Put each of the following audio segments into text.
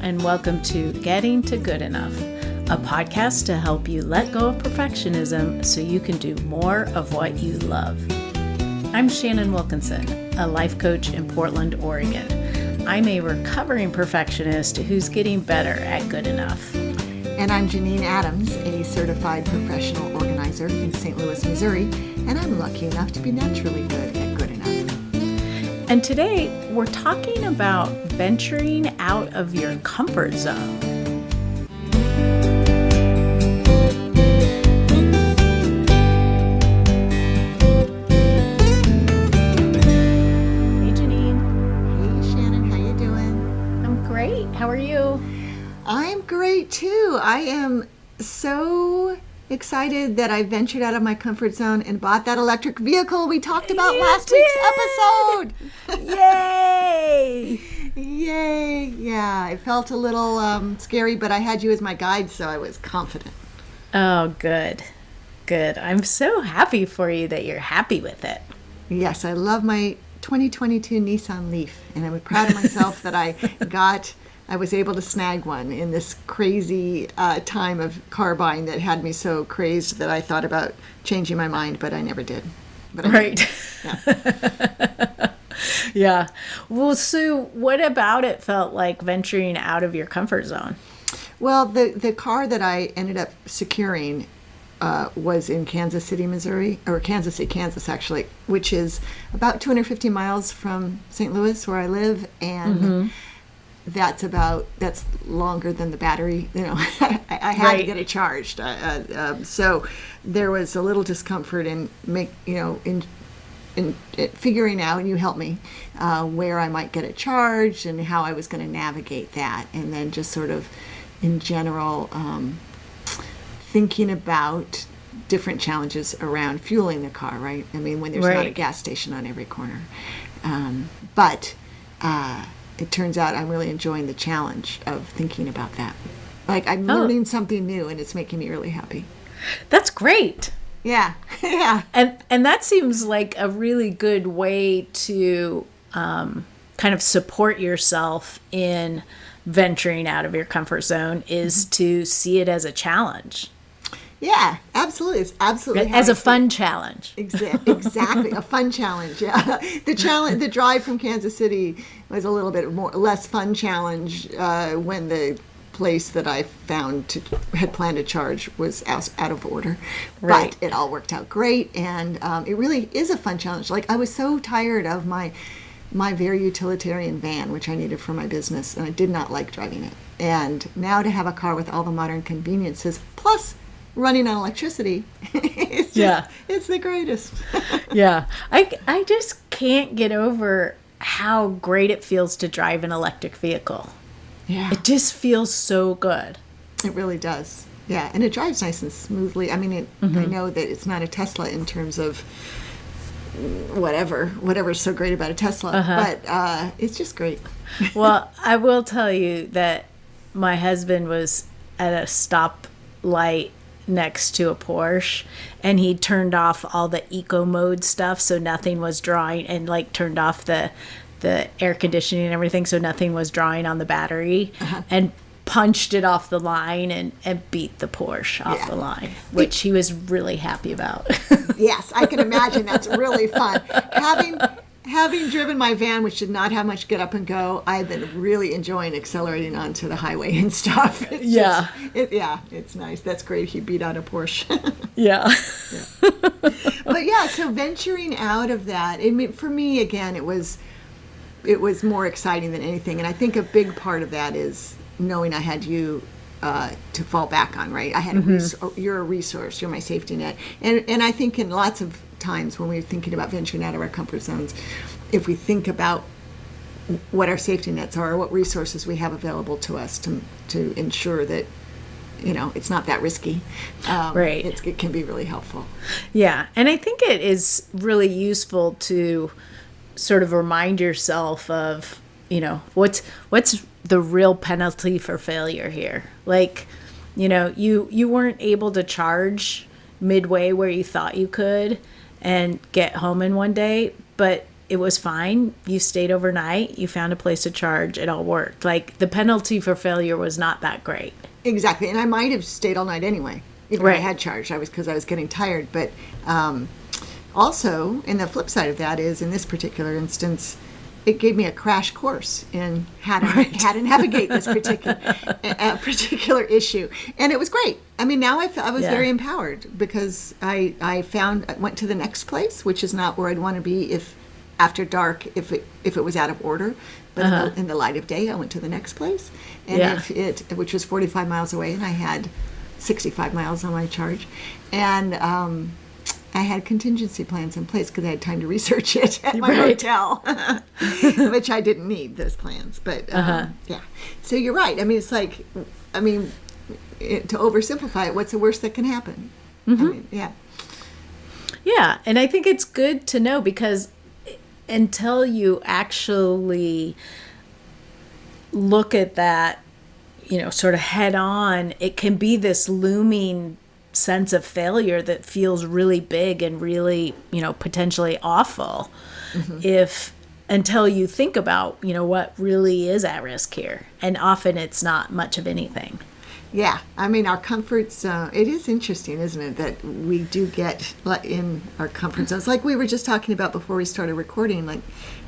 and welcome to Getting to Good Enough, a podcast to help you let go of perfectionism so you can do more of what you love. I'm Shannon Wilkinson, a life coach in Portland, Oregon. I'm a recovering perfectionist who's getting better at good enough. And I'm Janine Adams, a certified professional organizer in St. Louis, Missouri, and I'm lucky enough to be naturally good at good enough. And today, we're talking about venturing out of your comfort zone. Hey, Janine. Hey, Shannon, how you doing? I'm great. How are you? I'm great, too. I am so excited that I ventured out of my comfort zone and bought that electric vehicle we talked about last week's episode. Yay! Yay! Yeah, it felt a little scary, but I had you as my guide, so I was confident. Oh, good. Good. I'm so happy for you that you're happy with it. Yes, I love my 2022 Nissan Leaf, and I'm proud of myself that I was able to snag one in this crazy time of car buying that had me so crazed that I thought about changing my mind, but I never did. Right. Yeah. Yeah. Well, Sue, what about it felt like venturing out of your comfort zone? Well, the car that I ended up securing was in Kansas City, Missouri, or Kansas City, Kansas, actually, which is about 250 miles from St. Louis, where I live, and that's longer than the battery. You know, I had to get it charged. So there was a little discomfort in figuring out, and you helped me, where I might get it charged and how I was going to navigate that, and then just sort of in general thinking about different challenges around fueling the car. Right? I mean, when there's not a gas station on every corner, but it turns out I'm really enjoying the challenge of thinking about that. Like, I'm learning something new, and it's making me really happy. That's great. Yeah. Yeah. And that seems like a really good way to kind of support yourself in venturing out of your comfort zone is to see it as a challenge. Yeah, absolutely. It's absolutely as a fun challenge. Exactly, a fun challenge. Yeah, the drive from Kansas City was a little bit less fun challenge when the place that I had planned to charge was out of order. Right. But it all worked out great, and it really is a fun challenge. Like, I was so tired of my very utilitarian van, which I needed for my business, and I did not like driving it. And now to have a car with all the modern conveniences, plus running on electricity, it's the greatest. Yeah. I just can't get over how great it feels to drive an electric vehicle. Yeah. It just feels so good. It really does. Yeah, and it drives nice and smoothly. I mean, I know that it's not a Tesla in terms of whatever's so great about a Tesla, but it's just great. Well, I will tell you that my husband was at a stoplight next to a Porsche, and he turned off all the eco mode stuff so nothing was drawing, and like turned off the air conditioning and everything so nothing was drawing on the battery, and punched it off the line and beat the Porsche off the line, which he was really happy about. Yes, I can imagine. That's really fun. Having driven my van, which did not have much get up and go, I've been really enjoying accelerating onto the highway and stuff. It's nice. That's great. He beat out a Porsche. Yeah. But so venturing out of that, for me, again, it was more exciting than anything. And I think a big part of that is knowing I had you to fall back on, right? I had you're a resource. You're my safety net. And I think in lots of times when we're thinking about venturing out of our comfort zones, if we think about what our safety nets are, or what resources we have available to us to ensure that, it's not that risky, it can be really helpful. Yeah, and I think it is really useful to sort of remind yourself of, what's the real penalty for failure here. Like, you weren't able to charge midway where you thought you could and get home in one day, but it was fine. You stayed overnight. You found a place to charge. It all worked. Like, the penalty for failure was not that great. Exactly. And I might have stayed all night anyway, even if I had charged. Because I was getting tired. But also, and the flip side of that is, in this particular instance, it gave me a crash course in how to navigate this particular issue, and it was great. I mean, now I was very empowered because I went to the next place, which is not where I'd want to be if after dark, if it was out of order, but in the light of day, I went to the next place, and which was 45 miles away, and I had 65 miles on my charge, and I had contingency plans in place because I had time to research it at my hotel, which I didn't need those plans. But yeah, so you're right. I mean, it's like, to oversimplify it, what's the worst that can happen? Yeah, and I think it's good to know, because until you actually look at that, sort of head on, it can be this looming sense of failure that feels really big and really, potentially awful, until you think about, what really is at risk here. And often it's not much of anything. Yeah. I mean, our comforts, it is interesting, isn't it, that we do get in our comfort zones. Like we were just talking about before we started recording, like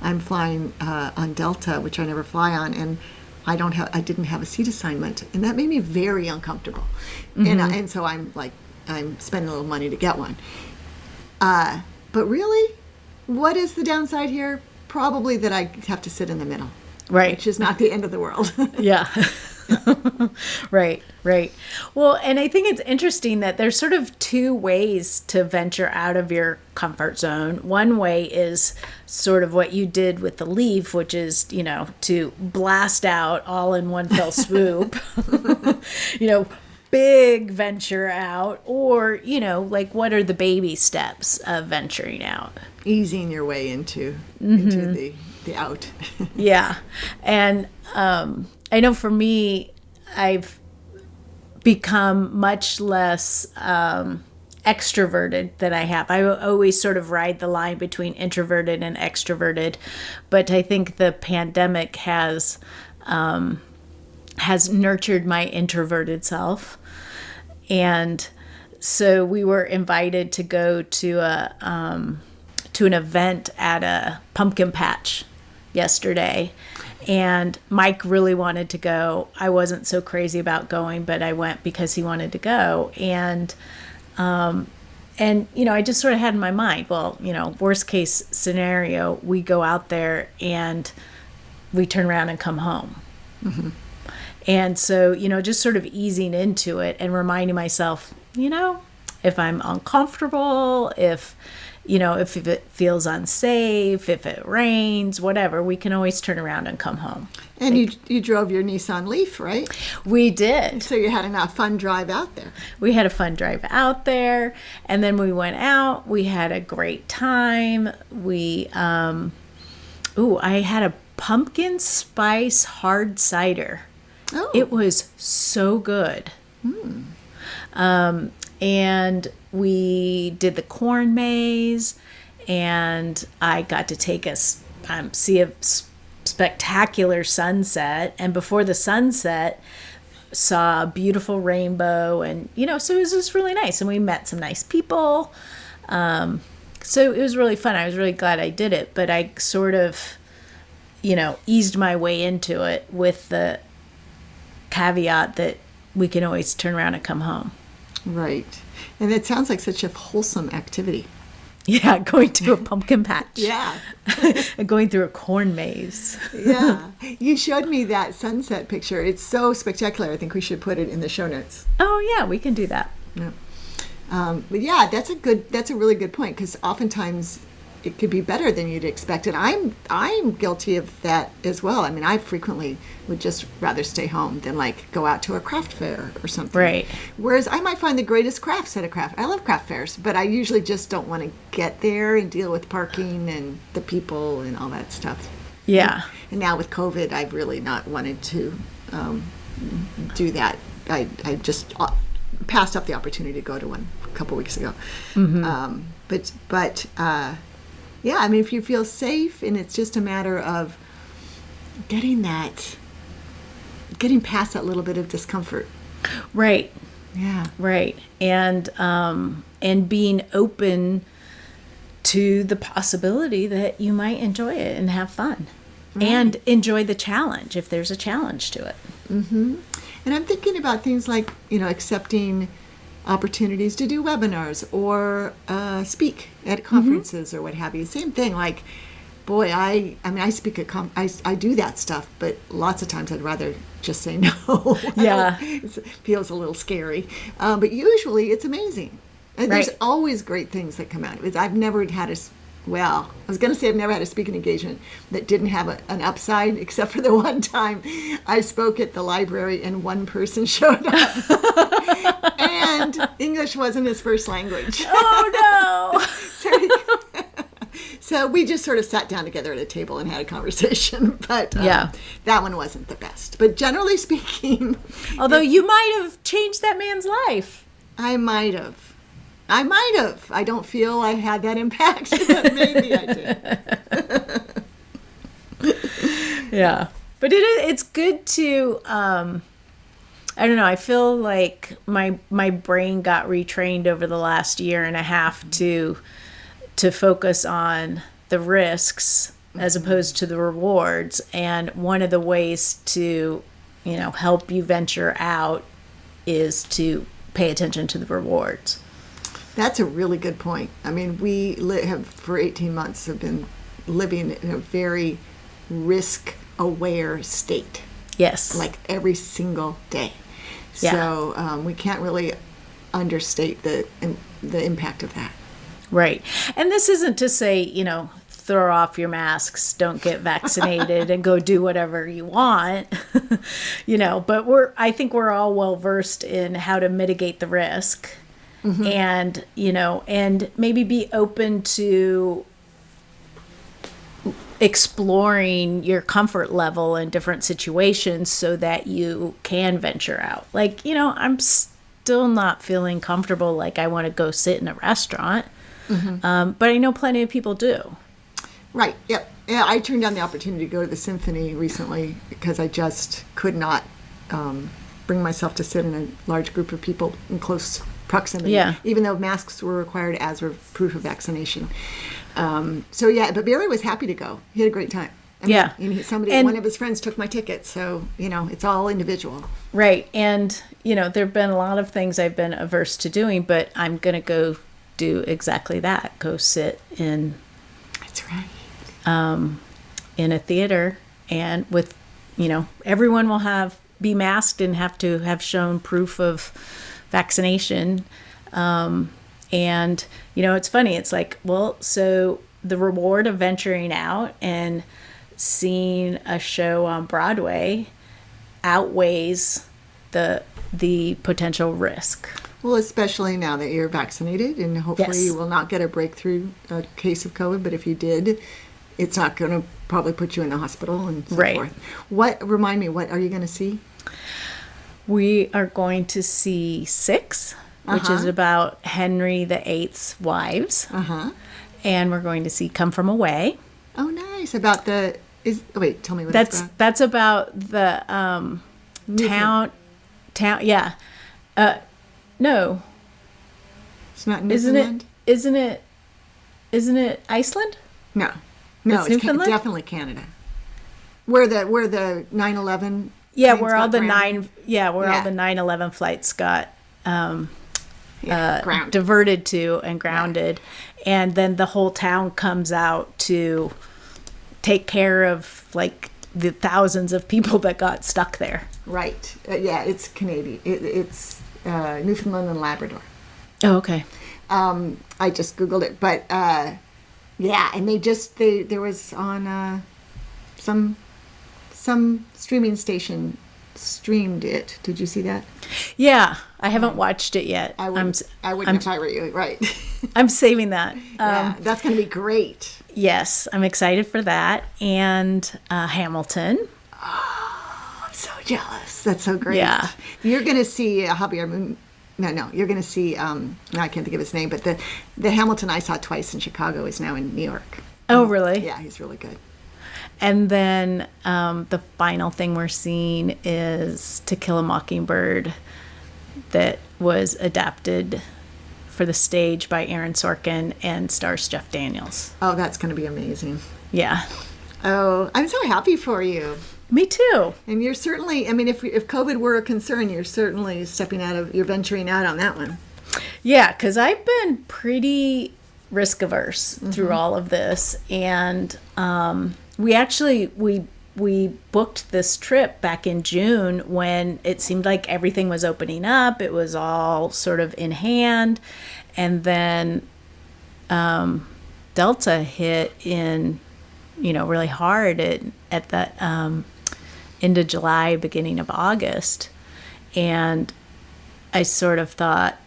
I'm flying on Delta, which I never fly on, and I didn't have a seat assignment, and that made me very uncomfortable. And so I'm spending a little money to get one. But really, what is the downside here? Probably that I have to sit in the middle. Right. Which is not the end of the world. Yeah. Right. Well, and I think it's interesting that there's sort of two ways to venture out of your comfort zone. One way is sort of what you did with the Leaf, which is, to blast out all in one fell swoop, big venture out, or, what are the baby steps of venturing out? Easing your way into the out. Yeah. And I know for me, I've become much less extroverted than I have. I always sort of ride the line between introverted and extroverted, but I think the pandemic has nurtured my introverted self. And so we were invited to go to an event at a pumpkin patch yesterday, and Mike really wanted to go. I wasn't so crazy about going, but I went because he wanted to go. And I just sort of had in my mind, well, worst case scenario, we go out there and we turn around and come home. Mm-hmm. And so, just sort of easing into it and reminding myself, if I'm uncomfortable, if it feels unsafe, if it rains, whatever, we can always turn around and come home. And you drove your Nissan Leaf, right? We did. So you had a fun drive out there. We had a fun drive out there, and then we went out. We had a great time. I had a pumpkin spice hard cider. Oh. It was so good. And we did the corn maze, and I got to see a spectacular sunset. And before the sunset, saw a beautiful rainbow, and so it was just really nice. And we met some nice people. So it was really fun. I was really glad I did it, but I sort of, eased my way into it with the caveat that we can always turn around and come home. Right. And it sounds like such a wholesome activity. Yeah, going to a pumpkin patch. Yeah. And going through a corn maze. Yeah. You showed me that sunset picture. It's so spectacular. I think we should put it in the show notes. Oh, yeah, we can do that. Yeah. But yeah, that's a really good point, because oftentimes it could be better than you'd expect. And I'm guilty of that as well. I mean, I frequently would just rather stay home than go out to a craft fair or something. Right. Whereas I might find the greatest crafts at a craft. I love craft fairs, but I usually just don't want to get there and deal with parking and the people and all that stuff. Yeah. And now with COVID, I've really not wanted to do that. I just passed up the opportunity to go to one a couple weeks ago. Mm-hmm. Yeah, I mean, if you feel safe and it's just a matter of getting past that little bit of discomfort. Right. Yeah. Right. And being open to the possibility that you might enjoy it and have fun. Right. And enjoy the challenge if there's a challenge to it. Mm-hmm. And I'm thinking about things like, accepting opportunities to do webinars or speak at conferences or what have you. Same thing, like, boy, I speak at I do that stuff, but lots of times I'd rather just say no. Yeah. It feels a little scary. But usually it's amazing. And there's always great things that come out of it. I've never had I was going to say I've never had a speaking engagement that didn't have an upside, except for the one time I spoke at the library and one person showed up. And English wasn't his first language. Oh, no. So we just sort of sat down together at a table and had a conversation. But that one wasn't the best. But generally speaking... Although you might have changed that man's life. I might have. I don't feel I had that impact, but maybe I did. Yeah. But it's good to, I don't know, I feel like my brain got retrained over the last year and a half to focus on the risks as opposed to the rewards. And one of the ways to, help you venture out is to pay attention to the rewards. That's a really good point. I mean, we have for 18 months have been living in a very risk-aware state. Yes. Like every single day. Yeah. So we can't really understate the impact of that. Right. And this isn't to say, throw off your masks, don't get vaccinated, and go do whatever you want, but I think we're all well versed in how to mitigate the risk. Mm-hmm. And, and maybe be open to exploring your comfort level in different situations so that you can venture out. Like, I'm still not feeling comfortable like I want to go sit in a restaurant. Mm-hmm. But I know plenty of people do. Right. Yep. Yeah, I turned down the opportunity to go to the symphony recently because I just could not bring myself to sit in a large group of people in close proximity, even though masks were required as were proof of vaccination. But Barry was happy to go. He had a great time. One of his friends took my ticket, so, it's all individual. Right. And, there have been a lot of things I've been averse to doing, but I'm going to go do exactly that. Go sit in... That's right. In a theater, and with, everyone will be masked and have to have shown proof of vaccination. And, it's funny. It's like, so the reward of venturing out and seeing a show on Broadway outweighs the potential risk. Well, especially now that you're vaccinated, and hopefully you will not get a breakthrough case of COVID, but if you did, it's not going to probably put you in the hospital and so forth. Remind me, what are you going to see? We are going to see Six, which is about Henry VIII's wives. And we're going to see Come From Away. Oh, nice. About tell me what it's about. That's about the town, yeah. No. It's not Newfoundland? Isn't it Iceland? No, it's Newfoundland? Definitely Canada. Where the 9/11 where all the 9/11 flights got diverted to and grounded, and then the whole town comes out to take care of like the thousands of people that got stuck there. Right. It's Canadian. It's Newfoundland and Labrador. Oh, okay. I just Googled it, but and there was on some streaming station streamed it. Did you see that? Yeah, I haven't watched it yet. I wouldn't if I were you, right? I'm saving that. That's going to be great. Yes, I'm excited for that. And Hamilton. Oh, I'm so jealous. That's so great. Yeah. You're going to see Javier No. You're going to see. No, I can't think of his name, but the Hamilton I saw twice in Chicago is now in New York. Oh, really? Yeah, he's really good. And then the final thing we're seeing is To Kill a Mockingbird, that was adapted for the stage by Aaron Sorkin and stars Jeff Daniels. Oh, that's going to be amazing. Yeah. Oh, I'm so happy for you. Me too. And you're certainly, I mean, if COVID were a concern, you're certainly you're venturing out on that one. Yeah, because I've been pretty risk averse through all of this. And we booked this trip back in June when it seemed like everything was opening up. It was all sort of in hand. And then Delta hit in, really hard at that end of July, beginning of August. And I sort of thought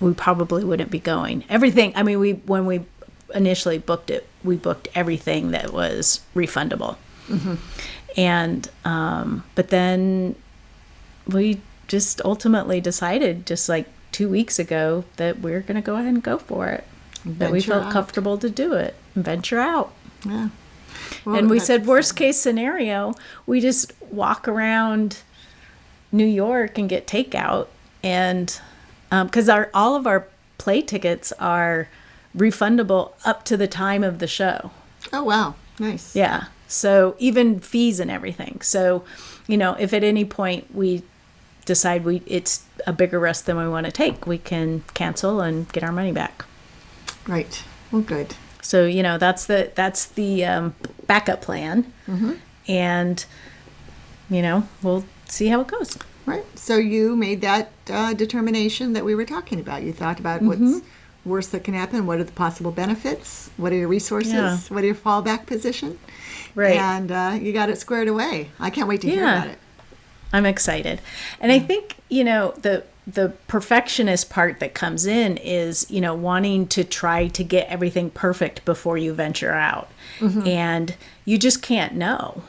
we probably wouldn't be going. Everything, I mean, when we initially booked it, we booked everything that was refundable. Mm-hmm. And but then we just ultimately decided, just like 2 weeks ago, that we're going to go ahead and go for it. That we felt comfortable to do it and venture out. Yeah. Well, and we said, worst case scenario, we just walk around New York and get takeout. And because all of our play tickets are refundable up to the time of the show. Oh, wow. Nice. Yeah. So even fees and everything. So, if at any point we decide it's a bigger risk than we want to take, we can cancel and get our money back. Right. Well, good. So, that's the backup plan. Mm-hmm. And, we'll see how it goes. Right. So you made that determination that we were talking about. You thought about what's worst that can happen. What are the possible benefits? What are your resources? Yeah. What are your fallback position? Right. And you got it squared away. I can't wait to hear about it. I'm excited. And I think, the perfectionist part that comes in is, wanting to try to get everything perfect before you venture out. Mm-hmm. And you just can't know.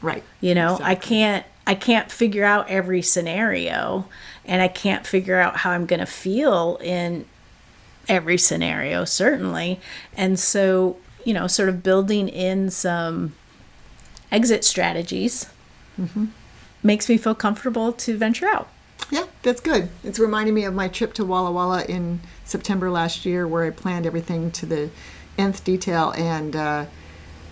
Right. Exactly. I can't figure out every scenario, and I can't figure out how I'm going to feel in every scenario, certainly. And so, sort of building in some exit strategies makes me feel comfortable to venture out. Yeah, that's good. It's reminding me of my trip to Walla Walla in September last year, where I planned everything to the nth detail, and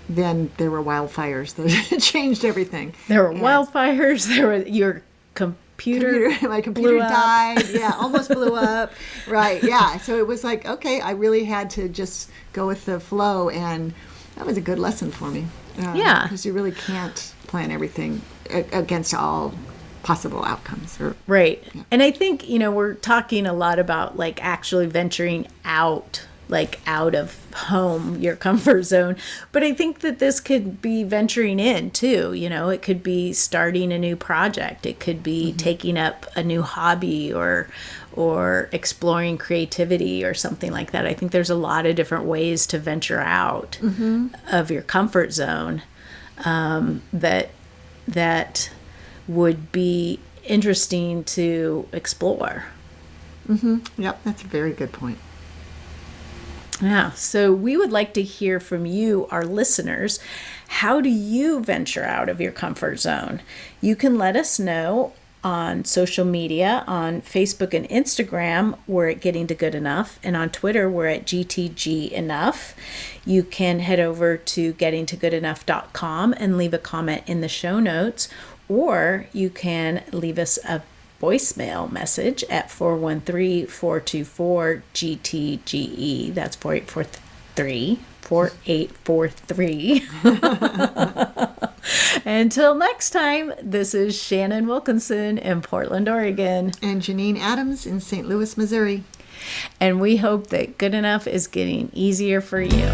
then there were wildfires that changed everything. There were wildfires. There were your my computer died. Yeah, almost blew up. Right. Yeah. So it was like, okay, I really had to just go with the flow, and that was a good lesson for me. Because you really can't plan everything against all possible outcomes. Right. Yeah. And I think, we're talking a lot about like actually venturing out, like out of home, your comfort zone. But I think that this could be venturing in too. It could be starting a new project. It could be taking up a new hobby or exploring creativity or something like that. I think there's a lot of different ways to venture out of your comfort zone that would be interesting to explore. Yep, that's a very good point. Yeah, so we would like to hear from you, our listeners. How do you venture out of your comfort zone? You can let us know on social media. On Facebook and Instagram, we're at Getting to Good Enough, and on Twitter, we're at GTG Enough. You can head over to gettingtogoodenough.com and leave a comment in the show notes, or you can leave us a voicemail message at 413-424-GTGE. That's 4843. Until next time, this is Shannon Wilkinson in Portland, Oregon. And Janine Adams in St. Louis, Missouri. And we hope that good enough is getting easier for you.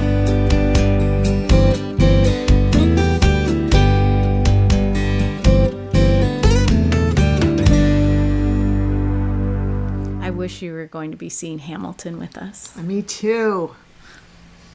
I wish you were going to be seeing Hamilton with us. Me too.